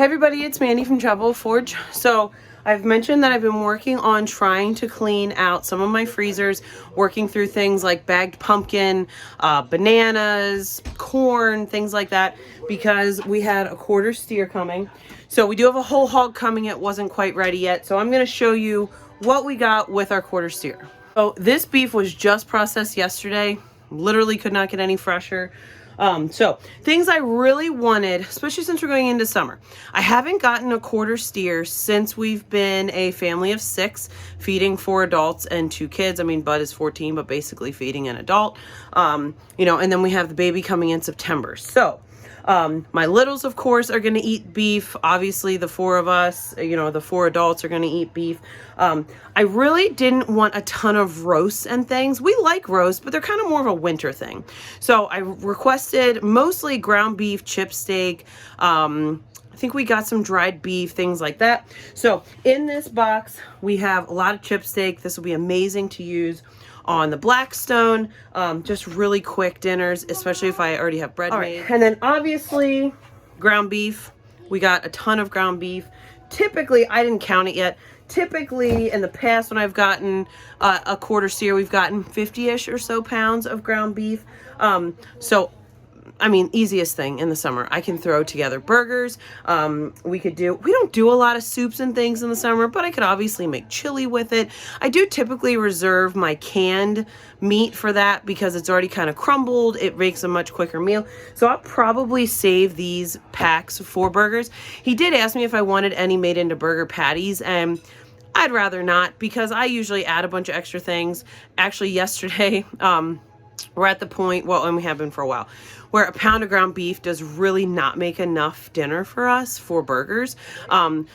everybody, it's Mandy from Travel Forge. So I've mentioned that I've been working on trying to clean out some of my freezers, working through things like bagged pumpkin, bananas, corn, things like that, because we had a quarter steer coming. So we do have a whole hog coming. It wasn't quite ready yet. So I'm going to show you what we got with our quarter steer. So this beef was just processed yesterday. Literally could not get any fresher. So things I really wanted, especially since we're going into summer. I haven't gotten a quarter steer since we've been a family of 6, feeding 4 adults and 2 kids. I mean, Bud is 14, but basically feeding an adult. You know, and then we have the baby coming in September. So my littles, of course, are going to eat beef. Obviously, the 4 of us, you know, the 4 adults are going to eat beef. I really didn't want a ton of roasts and things. We like roasts, but they're kind of more of a winter thing. So I requested mostly ground beef, chip steak. I think we got some dried beef, things like that. So in this box, we have a lot of chip steak. This will be amazing to use on the Blackstone, just really quick dinners, especially if I already have bread made. And then obviously ground beef. We got a ton of ground beef. Typically, I didn't count it yet. Typically in the past when I've gotten a quarter steer, we've gotten 50-ish or so pounds of ground beef. So I mean, easiest thing in the summer. I can throw together burgers. We don't do a lot of soups and things in the summer, but I could obviously make chili with it. I do typically reserve my canned meat for that because it's already kind of crumbled. It makes a much quicker meal. So I'll probably save these packs for burgers. He did ask me if I wanted any made into burger patties, and I'd rather not because I usually add a bunch of extra things. Actually, yesterday, we're at the point, well, and we have been for a while, where a pound of ground beef does really not make enough dinner for us for burgers.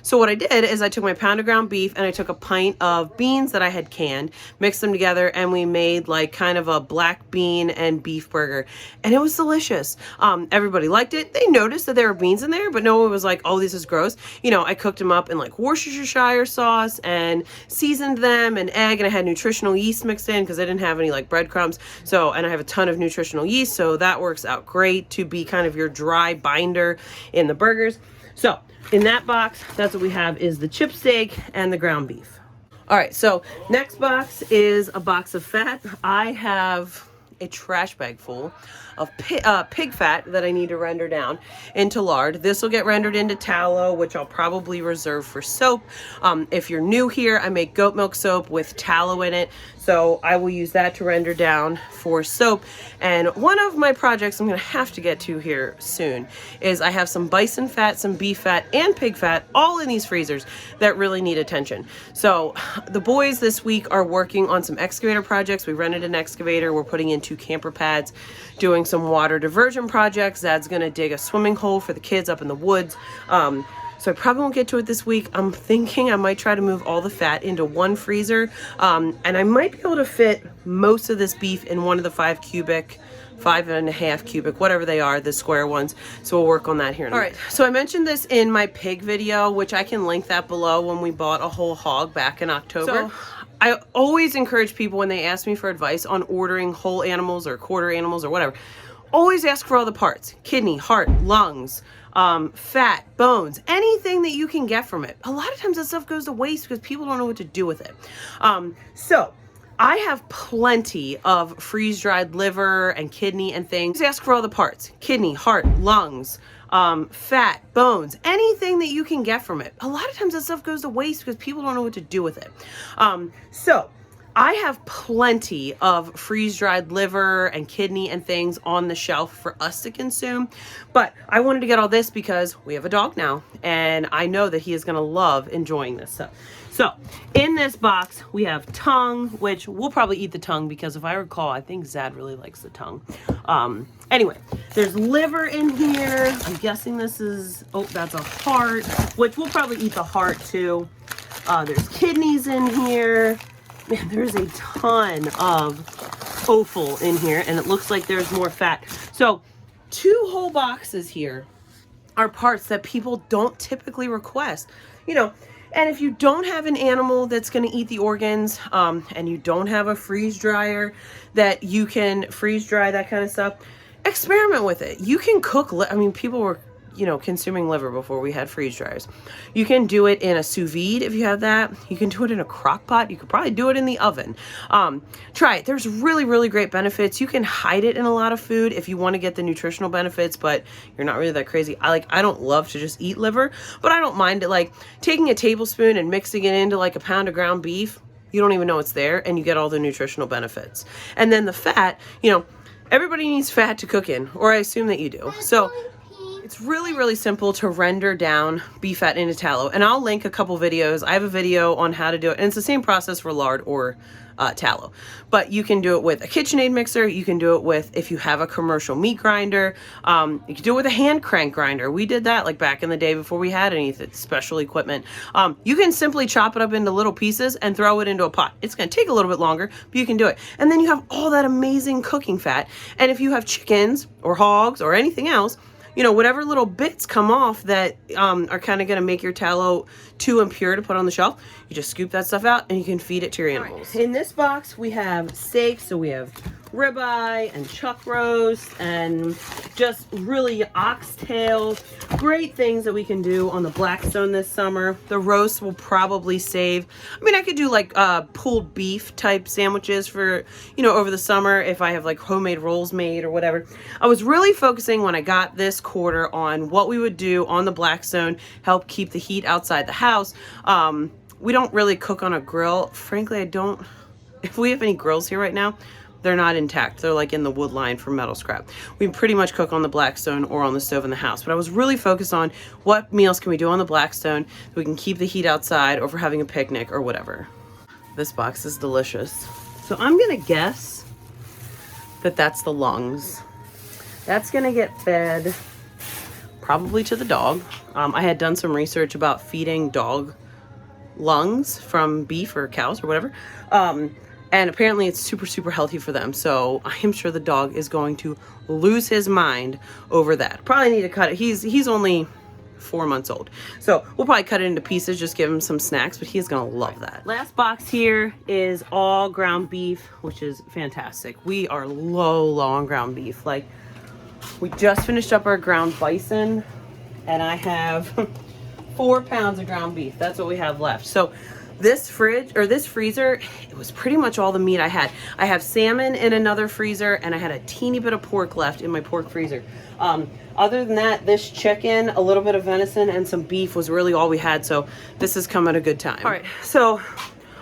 So what I did is I took my pound of ground beef and I took a pint of beans that I had canned, mixed them together, and we made like kind of a black bean and beef burger. And it was delicious. Everybody liked it. They noticed that there were beans in there, but no one was like, oh, this is gross. You know, I cooked them up in like Worcestershire sauce and seasoned them and egg, and I had nutritional yeast mixed in because I didn't have any like breadcrumbs. So, and I have a ton of nutritional yeast, so that works out great to be kind of your dry binder in the burgers. So in that box, that's what we have is the chip steak and the ground beef. All right, so next box is a box of fat. I have a trash bag full of pig fat that I need to render down into lard. This will get rendered into tallow, which I'll probably reserve for soap. If you're new here, I make goat milk soap with tallow in it. So I will use that to render down for soap. And one of my projects I'm going to have to get to here soon is I have some bison fat, some beef fat, and pig fat all in these freezers that really need attention. So the boys this week are working on some excavator projects. We rented an excavator. We're putting in 2 camper pads, doing some water diversion projects. Dad's going to dig a swimming hole for the kids up in the woods. So I probably won't get to it this week. I'm thinking I might try to move all the fat into one freezer. And I might be able to fit most of this beef in one of the 5.5 cubic, whatever they are, the square ones. So we'll work on that here in a minute. All right, so I mentioned this in my pig video, which I can link that below, when we bought a whole hog back in October. So I always encourage people when they ask me for advice on ordering whole animals or quarter animals or whatever, always ask for all the parts: kidney, heart, lungs, fat, bones, anything that you can get from it. A lot of times that stuff goes to waste because people don't know what to do with it. So I have plenty of freeze-dried liver and kidney and things. Just ask for all the parts: kidney, heart, lungs, fat, bones, anything that you can get from it. A lot of times that stuff goes to waste because people don't know what to do with it. So I have plenty of freeze-dried liver and kidney and things on the shelf for us to consume, but I wanted to get all this because we have a dog now, and I know that he is going to love enjoying this stuff. So in this box, we have tongue, which we'll probably eat the tongue because if I recall, I think Zad really likes the tongue. Anyway, there's liver in here. I'm guessing this is, oh, that's a heart, which we'll probably eat the heart too. There's kidneys in here. Man, there's a ton of offal in here, and it looks like there's more fat. So 2 whole boxes here are parts that people don't typically request. You know, and if you don't have an animal that's going to eat the organs, and you don't have a freeze dryer that you can freeze dry that kind of stuff, experiment with it. You can cook, I mean, people were you know, consuming liver before we had freeze dryers. You can do it in a sous vide if you have that. You can do it in a crock pot. You could probably do it in the oven. Try it. There's really, really great benefits. You can hide it in a lot of food if you want to get the nutritional benefits, but you're not really that crazy. I don't love to just eat liver, but I don't mind it. Like taking a tablespoon and mixing it into like a pound of ground beef, you don't even know it's there, and you get all the nutritional benefits. And then the fat, you know, everybody needs fat to cook in, or I assume that you do. So it's really, really simple to render down beef fat into tallow. And I'll link a couple videos. I have a video on how to do it. And it's the same process for lard or tallow. But you can do it with a KitchenAid mixer. You can do it with, if you have a commercial meat grinder. You can do it with a hand crank grinder. We did that like back in the day before we had any special equipment. You can simply chop it up into little pieces and throw it into a pot. It's going to take a little bit longer, but you can do it. And then you have all that amazing cooking fat. And if you have chickens or hogs or anything else, you know, whatever little bits come off that are kind of going to make your tallow too impure to put on the shelf, you just scoop that stuff out and you can feed it to your animals. Right. In this box, we have steaks. So we have ribeye and chuck roast and just really oxtails. Great things that we can do on the Blackstone this summer. The roast will probably save. I mean, I could do like pulled beef type sandwiches for, you know, over the summer if I have like homemade rolls made or whatever. I was really focusing when I got this quarter on what we would do on the Blackstone, help keep the heat outside the house. We don't really cook on a grill. Frankly, I don't. If we have any grills here right now, they're not intact. They're like in the wood line for metal scrap. We pretty much cook on the Blackstone or on the stove in the house. But I was really focused on what meals can we do on the Blackstone so we can keep the heat outside or for having a picnic or whatever. This box is delicious. So I'm gonna guess that that's the lungs. That's gonna get fed probably to the dog. I had done some research about feeding dog lungs from beef or cows or whatever. And apparently it's super, super healthy for them. So I am sure the dog is going to lose his mind over that. Probably need to cut it. He's only 4 months old. So we'll probably cut it into pieces, just give him some snacks, but he's gonna love that. Last box here is all ground beef, which is fantastic. We are low on ground beef. Like, we just finished up our ground bison and I have 4 pounds of ground beef. That's what we have left. So this freezer, it was pretty much all the meat I had. I have salmon in another freezer and I had a teeny bit of pork left in my pork freezer. Other than that, this chicken, a little bit of venison and some beef was really all we had. So this has come at a good time. All right, so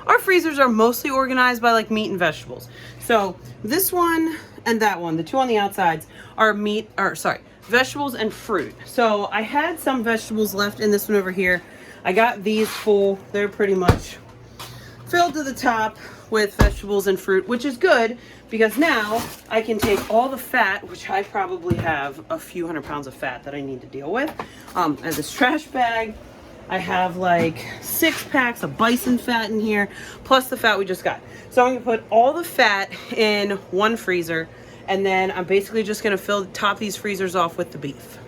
our freezers are mostly organized by like meat and vegetables. So this one and that one, the two on the outsides are vegetables and fruit. So I had some vegetables left in this one over here. I got these full. They're pretty much filled to the top with vegetables and fruit, which is good because now I can take all the fat, which I probably have a few 100 pounds of fat that I need to deal with. I have this trash bag. I have like 6 packs of bison fat in here, plus the fat we just got. So I'm gonna put all the fat in one freezer, and then I'm basically just gonna top these freezers off with the beef.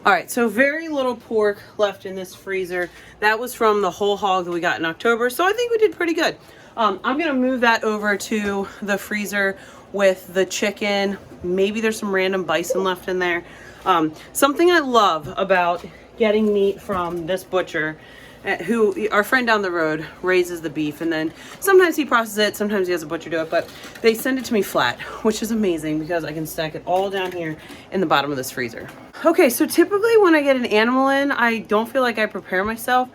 All right, so very little pork left in this freezer. That was from the whole hog that we got in October, so I think we did pretty good. I'm gonna move that over to the freezer with the chicken. Maybe there's some random bison left in there. Something I love about getting meat from this butcher, who our friend down the road raises the beef, and then sometimes he processes it, sometimes he has a butcher do it, but they send it to me flat, which is amazing because I can stack it all down here in the bottom of this freezer. Okay, so typically when I get an animal in, I don't feel like I prepare myself,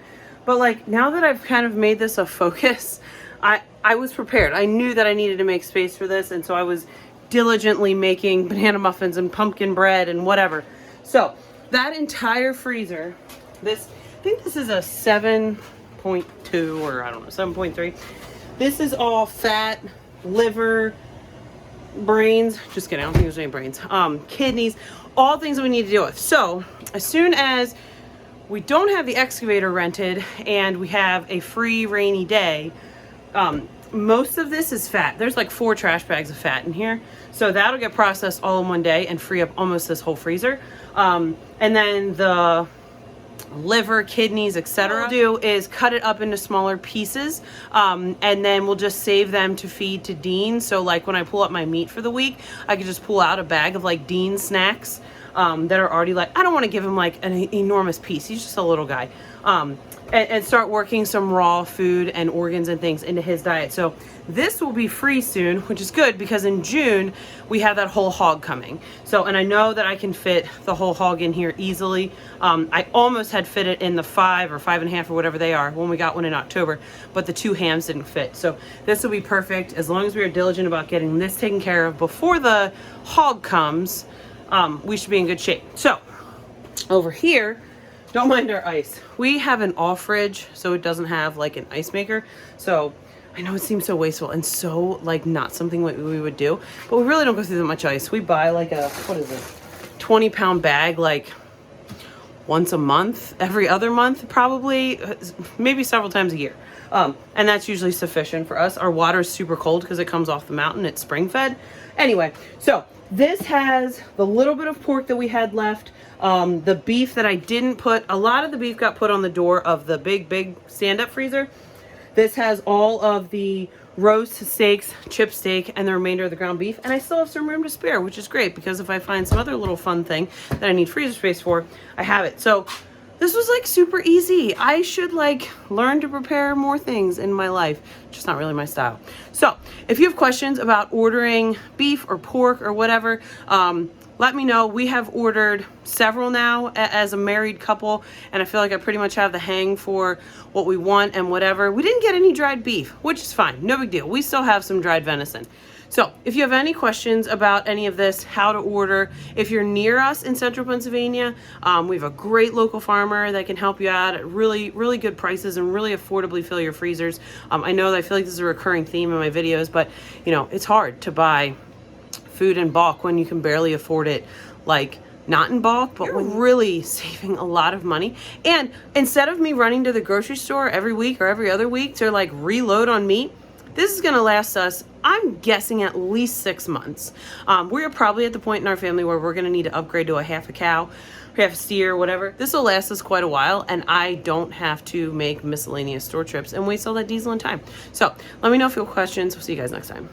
but like now that I've kind of made this a focus, I was prepared. I knew that I needed to make space for this, and so I was diligently making banana muffins and pumpkin bread and whatever. So that entire freezer, I think this is a 7.2 or I don't know, 7.3. This is all fat, liver, brains. Just kidding, I don't think there's any brains. Kidneys, all things that we need to deal with. So as soon as we don't have the excavator rented and we have a free rainy day, most of this is fat. There's like 4 trash bags of fat in here. So that'll get processed all in one day and free up almost this whole freezer. And then the liver, kidneys, etc. What we'll do is cut it up into smaller pieces, and then we'll just save them to feed to Dean. So like when I pull up my meat for the week, I could just pull out a bag of like Dean snacks, that are already like, I don't want to give him like an enormous piece. He's just a little guy. And start working some raw food and organs and things into his diet. So this will be free soon, which is good because in June we have that whole hog coming. So, and I know that I can fit the whole hog in here easily. I almost had fit it in the 5 or 5.5 or whatever they are when we got one in October, but the 2 hams didn't fit. So this will be perfect as long as we are diligent about getting this taken care of before the hog comes. We should be in good shape. So over here, don't mind our ice. We have an off fridge, so it doesn't have like an ice maker. So I know it seems so wasteful and so like not something we would do, but we really don't go through that much ice. We buy like a, what is it, 20-pound bag like once a month, every other month, probably, maybe several times a year. And that's usually sufficient for us. Our water is super cold because it comes off the mountain. It's spring fed. Anyway, so this has the little bit of pork that we had left. The beef that I didn't put, a lot of the beef got put on the door of the big stand-up freezer. This has all of the roast steaks, chip steak, and the remainder of the ground beef. And I still have some room to spare, which is great because if I find some other little fun thing that I need freezer space for, I have it. So this was like super easy. I should like learn to prepare more things in my life. Just not really my style. So if you have questions about ordering beef or pork or whatever, let me know. We have ordered several now as a married couple, and I feel like I pretty much have the hang for what we want and whatever. We didn't get any dried beef, which is fine. No big deal. We still have some dried venison. So if you have any questions about any of this, how to order, if you're near us in central Pennsylvania, we have a great local farmer that can help you out at really, really good prices and really affordably fill your freezers. I know that I feel like this is a recurring theme in my videos, but you know, it's hard to buy food in bulk when you can barely afford it, like not in bulk, but we're really saving a lot of money. And instead of me running to the grocery store every week or every other week to like reload on meat, this is gonna last us, I'm guessing, at least 6 months. We're probably at the point in our family where we're gonna need to upgrade to a half a cow, half a steer, whatever. This will last us quite a while, and I don't have to make miscellaneous store trips and waste all that diesel and time. So let me know if you have questions. We'll see you guys next time.